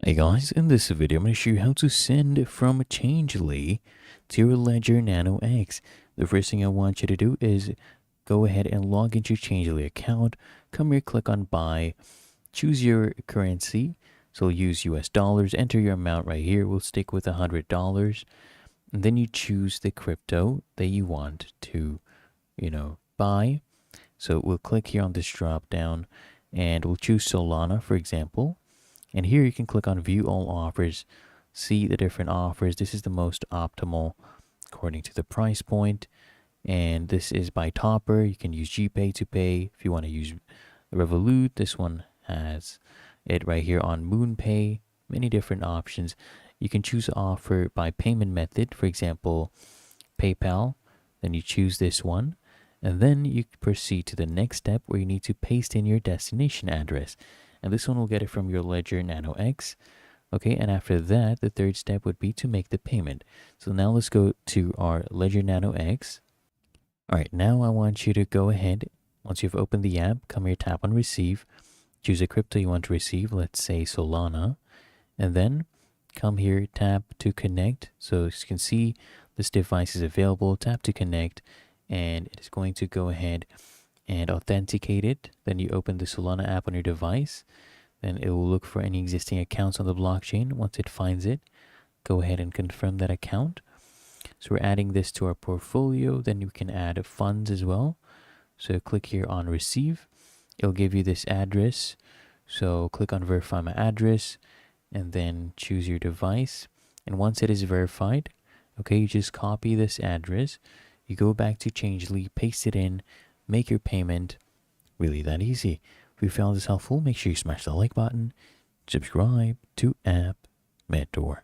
Hey guys, in this video I'm going to show you how to send from Changelly to your Ledger Nano X. The first thing I want you to do is go ahead and log into your Changelly account. Come here, click on buy, choose your currency. So use US dollars, enter your amount right here. We'll stick with $100. And then you choose the crypto that you want to, buy. So we'll click here on this drop down and we'll choose Solana, for example. And here you can click on view all offers, see the different offers. This is the most optimal according to the price point. And this is by topper. You can use GPay to pay. If you want to use Revolut, this one has it right here on MoonPay. Many different options. You can choose offer by payment method, for example, PayPal. Then you choose this one. And then you proceed to the next step where you need to paste in your destination address. And this one will get it from your Ledger Nano X. Okay, and after that, the third step would be to make the payment. So now let's go to our Ledger Nano X. All right, now I want you to go ahead. Once you've opened the app, come here, tap on receive. Choose a crypto you want to receive, let's say Solana. And then come here, tap to connect. So as you can see, this device is available. Tap to connect, and it is going to go ahead and authenticate it. Then you open the Solana app on your device. Then it will look for any existing accounts on the blockchain. Once it finds it, go ahead and confirm that account. So we're adding this to our portfolio. Then you can add funds as well. So click here on receive. It'll give you this address. So click on verify my address and then choose your device. And once it is verified, okay, you just copy this address. You go back to Changelly, paste it in, make your payment. Really that easy. If you found this helpful, make sure you smash the like button, subscribe to App Mentor.